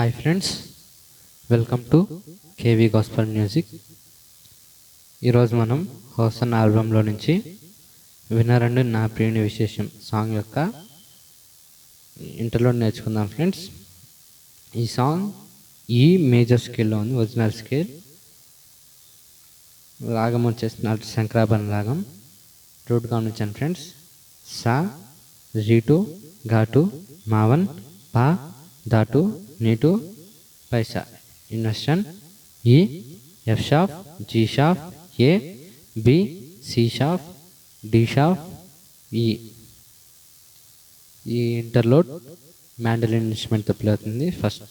Hi friends, welcome to KV gospel music. ఈరోజు మనం హోసన్ ఆల్బంలో నుంచి వినరండి నా ప్రియుని విశేషం సాంగ్ యొక్క ఇంటర్లో నేర్చుకుందాం ఫ్రెండ్స్. ఈ సాంగ్ ఈ మేజర్ స్కేల్లో ఉంది, ఒరిజినల్ స్కేల్. రాగం వచ్చేసి నాటి శంకరాభరణ రాగం. రూట్ గమనించండి ఫ్రెండ్స్. సా, రీటు, ఘాటు, మావన్, పా, దాటు, నీటు, పైసా. Inversion E, F sharp, G sharp, A, B, C sharp, D sharp, E. ఈ ఇంటర్లోడ్ మ్యాండలిన్ ఇన్స్ట్రుమెంట్తో ప్లే అవుతుంది. ఫస్ట్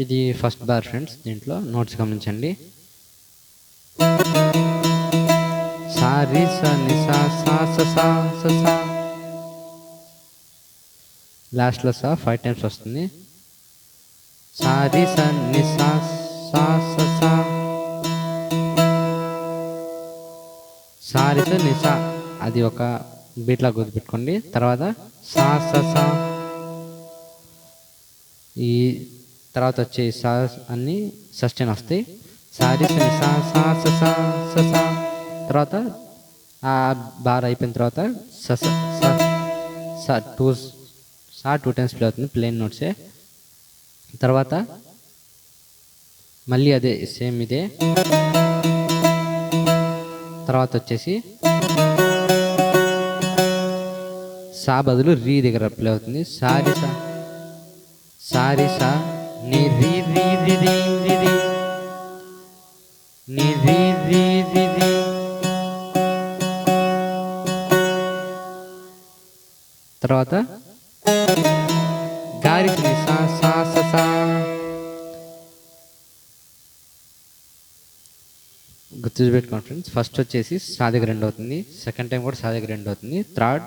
ఇది ఫస్ట్ బార్ ఫ్రెండ్స్. దీంట్లో నోట్స్ గమనించండి. సా రి స ని సా సా స సా స సా. లాస్ట్లో సా 5 టైమ్స్ వస్తుంది. సా రి స ని సా సా స సా. సా రి స ని సా అది ఒక బీట్లా గుర్తుపెట్టుకోండి. తర్వాత సా స సా. ఈ తర్వాత వచ్చే సా అన్ని సస్టైన్ వస్తాయి. సారీ సా సా సా స సా స సా. తర్వాత ఆ బార్ అయిపోయిన తర్వాత స స సా టూ టైమ్స్ ప్లే అవుతుంది, ప్లేన్ నోట్సే. తర్వాత మళ్ళీ అదే సేమ్ ఇదే. తర్వాత వచ్చేసి సా బదులు రీ దగ్గర ప్లే అవుతుంది. సారీ సా, సారీ సా, ని రీ రీ రీ రీ రీ రీ, ని రీ రీ రీ రీ. తర్వాత గారి సా సా స సా. గుర్తుపెట్టుకోండి ఫ్రెండ్స్. ఫస్ట్ వచ్చేసి సా దగ్గర ఎండ్ అవుతుంది, సెకండ్ టైం కూడా సా దగ్గర ఎండ్ అవుతుంది, థర్డ్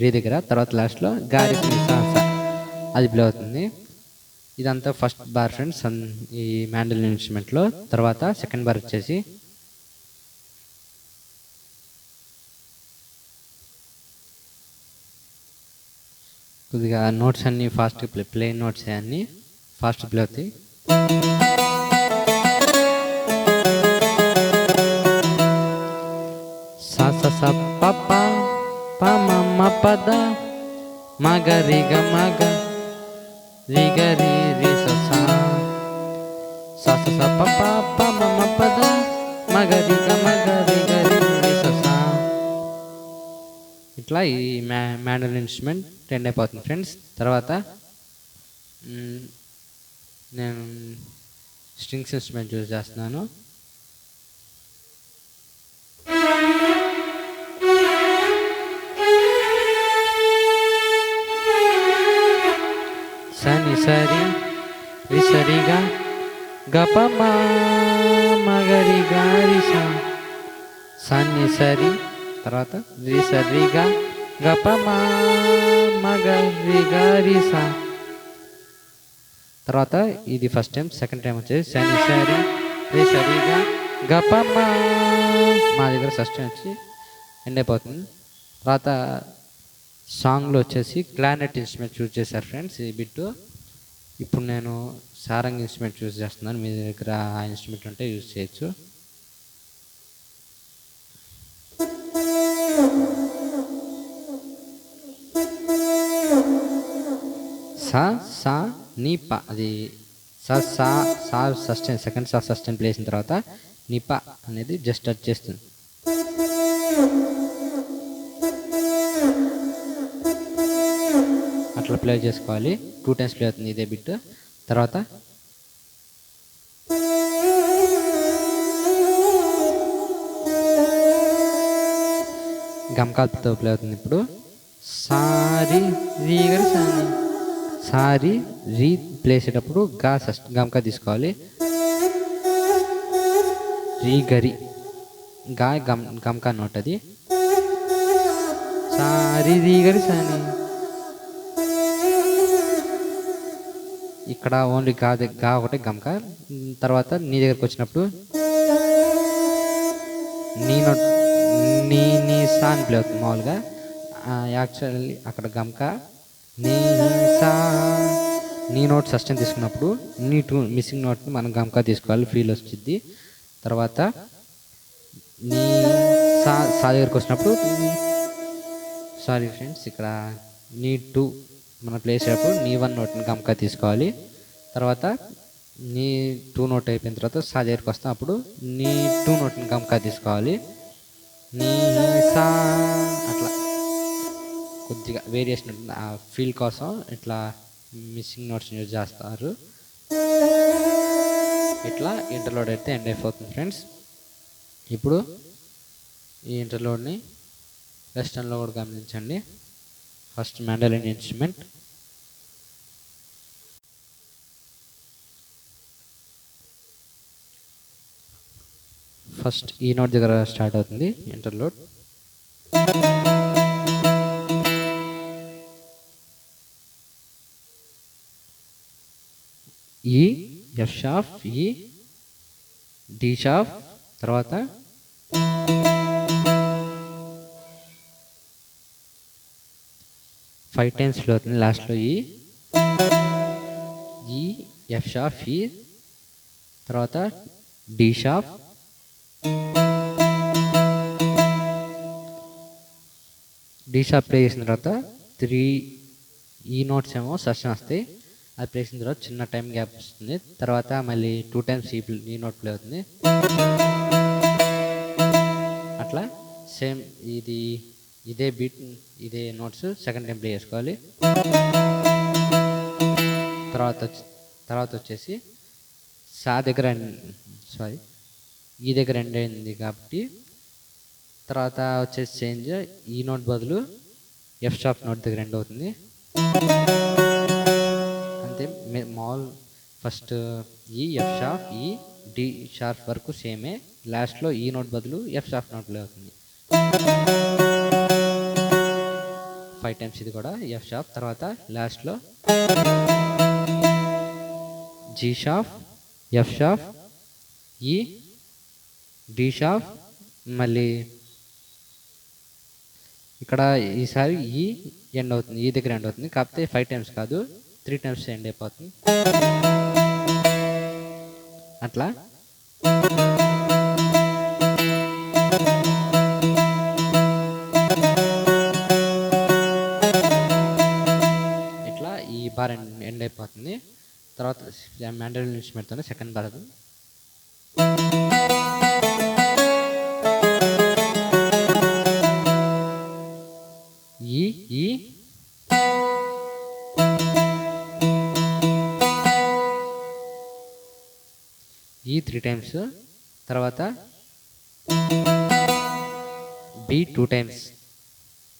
రీ దగ్గర, తర్వాత లాస్ట్లో గారి సా సా అది ప్లే అవుతుంది. ఇదంతా ఫస్ట్ బార్ ఫ్రెండ్స్ ఈ మ్యాండలిన్ ఇన్స్ట్రుమెంట్లో. తర్వాత సెకండ్ బార్ వచ్చేసి కొద్దిగా నోట్స్ అన్నీ ఫాస్ట్ ప్లేన్ నోట్స్ అన్నీ ఫాస్ట్ ప్లే అవుతాయి. సా స స ప ప ప మ మ ప ద మ గ రి గ మ గ రి గ రి రి స సా. సా స స ప ప ప మ మ ప ద మ గ రి గ మ గ రి గ రి రి స సా. ఇట్లా ఈ మ్యాండలిన్ ఇన్స్ట్రుమెంట్ ఎండ్ అయిపోతుంది ఫ్రెండ్స్. తర్వాత నేను స్ట్రింగ్స్ ఇన్స్ట్రుమెంట్ యూజ్ చేస్తున్నాను. సని సరి రి సరి గా గ ప మా మగరి గారి సా. సని సరి, తర్వాత రి సరి గా గ ప మా మగరి గారి సా. తర్వాత ఇది ఫస్ట్ టైం. సెకండ్ టైం వచ్చేసి సని సరి రి సరి గా గ ప మా దగ్గర సస్టైన్ వచ్చి ఎండ్ అయిపోతుంది. తర్వాత సాంగ్లో వచ్చేసి క్లారినెట్ ఇన్స్ట్రుమెంట్ యూజ్ చేశారు ఫ్రెండ్స్ ఈ బిట్టు. ఇప్పుడు నేను సారంగ్ ఇన్స్ట్రుమెంట్ యూజ్ చేస్తున్నాను. మీ దగ్గర ఆ ఇన్స్ట్రుమెంట్ ఉంటే యూజ్ చేయొచ్చు. సా సా నీ ప, అది సా సా సా సస్టైన్, సెకండ్ సా సస్టైన్ ప్లే చేసిన తర్వాత నీ ప అనేది జస్ట్ టచ్ చేస్తుంది. అట్లా ప్లే చేసుకోవాలి. 2 టైమ్స్ ప్లే అవుతుంది ఇదే బిట్. తర్వాత గమకాలతో ప్లే అవుతుంది. ఇప్పుడు సారీ రీ గరి సాని, సారీ రీ ప్లే చేసేటప్పుడు గా గమకా తీసుకోవాలి. రీ గరి గా గమకా నోట్ అది. సారీ రీ గరి సాని. ఇక్కడ ఓన్లీ గా ఒకటే గమక. తర్వాత నీ దగ్గరకు వచ్చినప్పుడు నీ నోట్ నీ సా అని ప్లే అవుతుంది మామూలుగా. యాక్చువల్లీ అక్కడ గమక నీ సా, నీ నోట్ సస్టైన్ తీసుకున్నప్పుడు నీ టూ మిస్సింగ్ నోట్ని మనం గమక తీసుకోవాలి, ఫీల్ వచ్చింది. తర్వాత నీ సా దగ్గరికి వచ్చినప్పుడు సారీ ఫ్రెండ్స్, ఇక్కడ నీ టూ మనం ప్లే చేసేటప్పుడు నీ వన్ నోట్ని గమక తీసుకోవాలి. తర్వాత నీ టూ నోట్ అయిపోయిన తర్వాత సా దగ్గరికి వస్తాం, అప్పుడు నీ టూ నోట్ని గమక తీసుకోవాలి. నీ సా అట్లా కొద్దిగా వేరియేషన్ ఉంటుంది. ఆ ఫీల్ కోసం ఇట్లా మిస్సింగ్ నోట్స్ని యూజ్ చేస్తారు. ఇట్లా ఇంటర్లోడ్ అయితే ఎండ్ అయిపోతుంది ఫ్రెండ్స్. ఇప్పుడు ఈ ఇంటర్లోడ్ని వెస్టర్న్లో కూడా గమనించండి. First mandolin instrument, first E note దగ్గర స్టార్ట్ అవుతుంది interlude. E F sharp, E D sharp, తర్వాత ఫైవ్ టైమ్స్ ఫ్లో అవుతుంది లాస్ట్లో. ఈ ఎఫ్ షార్ప్, ఈ తర్వాత D sharp, D sharp play చేసిన తర్వాత 3 ఈ నోట్స్ ఏమో సస్టైన్ వస్తాయి. అది ప్లే చేసిన తర్వాత చిన్న టైం గ్యాప్ వస్తుంది. తర్వాత మళ్ళీ 2 టైమ్స్ ఈ నోట్ ప్లే అవుతుంది. అట్లా సేమ్ ఇదే బీట్, ఇదే నోట్స్ సెకండ్ టైం ప్లే చేసుకోవాలి. తర్వాత వచ్చేసి సా దగ్గర ఈ దగ్గర ఎండ్ అయింది కాబట్టి తర్వాత వచ్చేసి చేంజ్, ఈ నోట్ బదులు ఎఫ్ షార్ప్ నోట్ దగ్గర ఎండ్ అవుతుంది. అంతే మామూలు ఫస్ట్ ఈ F sharp, E D sharp వరకు సేమే, లాస్ట్లో ఈ నోట్ బదులు ఎఫ్ షార్ప్ నోట్ ప్లే అవుతుంది. 5 టైమ్స్ ఇది కూడా ఎఫ్ షార్ప్. తర్వాత లాస్ట్లో G sharp, F sharp, E D sharp, మళ్ళీ ఇక్కడ ఈసారి ఈ ఎండ్ అవుతుంది, ఈ దగ్గర ఎండ్ అవుతుంది. కాకపోతే 5 టైమ్స్ కాదు, 3 టైమ్స్ ఎండ్ అయిపోతుంది. అట్లా ఇట్లా ఈ బార్ ఎండ్ అయిపోతుంది. తర్వాత మ్యాండోలిన్ ఇన్స్ట్రుమెంట్తోనే సెకండ్ బార్ అది. ఈ 3 టైమ్స్, తర్వాత బి 2 టైమ్స్,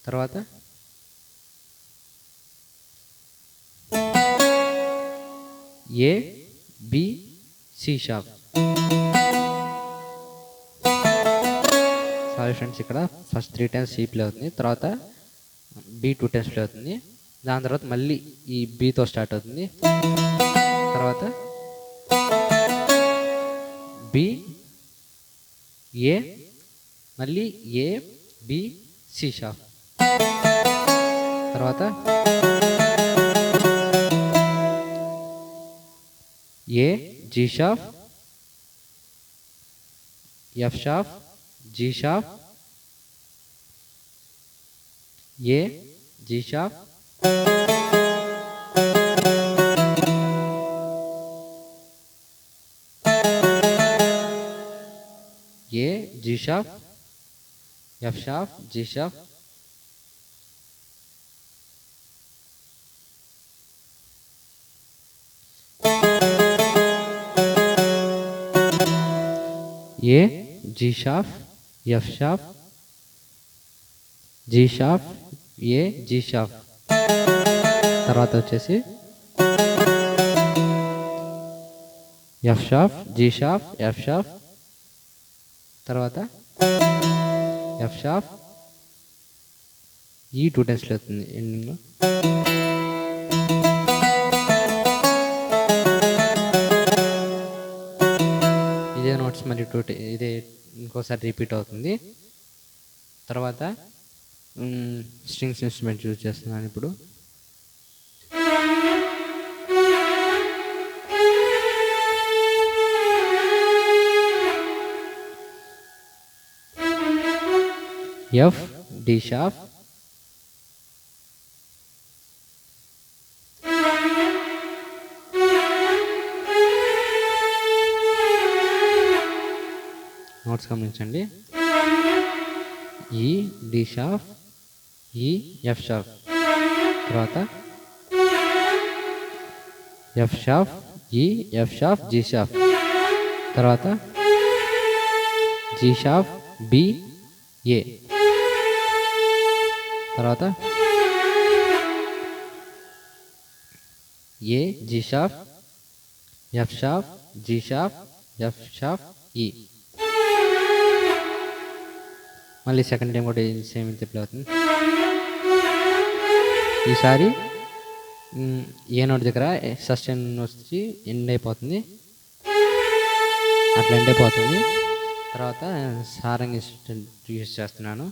తర్వాత A B C sharp. Sorry friends, ఇక్కడ ఫస్ట్ 3 టైమ్స్ సి ప్లే అవుతుంది, తర్వాత బి 2 టైమ్స్ ప్లే అవుతుంది. దాని తర్వాత మళ్ళీ ఈ బితో స్టార్ట్ అవుతుంది. తర్వాత బి ఏ, మళ్ళీ ఏ బి సి షార్ప్, తర్వాత A G sharp, F sharp, G sharp, A G sharp, A G sharp, F sharp, G sharp, A G sharp, F sharp, G sharp, A G sharp. తర్వాత వచ్చేసి F sharp, G sharp, F sharp, తర్వాత F sharp, E 2 టైమ్స్లో అవుతుంది ఎండింగ్లో. ఇదే ఇంకోసారి repeat అవుతుంది. తర్వాత స్ట్రింగ్స్ ఇన్స్ట్రుమెంట్ యూజ్ చేస్తున్నాను ఇప్పుడు. ఎఫ్ డి షార్ప్, నోట్స్ గమనించండి. E D sharp, E F sharp, తర్వాత F sharp, E F sharp, G sharp, తర్వాత జీ షార్ప్, బి, ఏ, తర్వాత A, G sharp, F sharp, G sharp, F sharp, E. మళ్ళీ second time కూడా same ఇంత play అవుతుంది. ఈసారి A note దగ్గర sustain వచ్చి ఎండ్ అయిపోతుంది, అట్లా ఎండ్ అయిపోతుంది. తర్వాత సారంగ్ ఇన్స్ట్రుమెంట్ యూజ్ చేస్తున్నాను.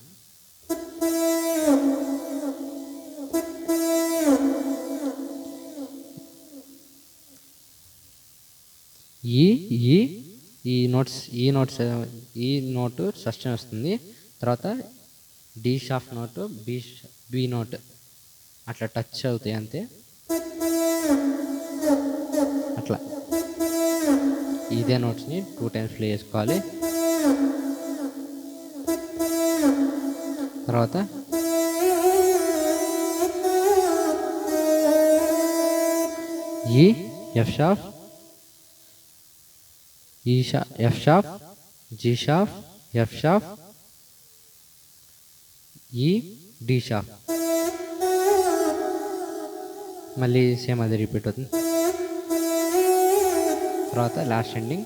ఈ నోటు సస్టైన్ వస్తుంది. తర్వాత D sharp note, B note అట్లా టచ్ అవుతాయి అంతే. అట్లా ఇదే నోట్స్ని 2 టైమ్స్ ప్లే చేసుకోవాలి. తర్వాత E F sharp, F sharp, G sharp, F sharp, E D sharp. మళ్ళీ సేమ్ అది రిపీట్ అవుతుంది. తర్వాత last ending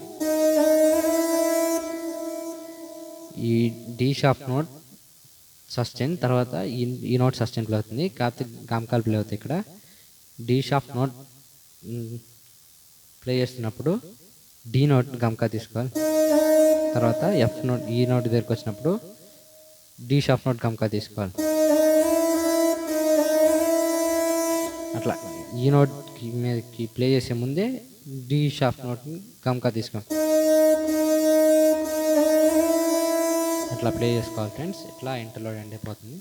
E D sharp note sustain, తర్వాత ఈ నోట్ సస్టైన్ ప్లే అవుతుంది, కాకపోతే గమకాలు ప్లే అవుతాయి. ఇక్కడ డి షార్ప్ నోట్ ప్లే చేస్తున్నప్పుడు డి నోట్ గమకా తీసుకోవాలి. తర్వాత ఎఫ్ నోట్, ఈ నోట్ దగ్గరికి వచ్చినప్పుడు డి షార్ప్ నోట్ గమకా తీసుకోవాలి. అట్లా ఈ నోట్ మీదకి ప్లే చేసే ముందే డి షార్ప్ నోట్ గమకా తీసుకోవాలి. అట్లా ప్లే చేసుకోవాలి ఫ్రెండ్స్. ఇట్లా ఇంటర్లో ఎండ్ అయిపోతుంది.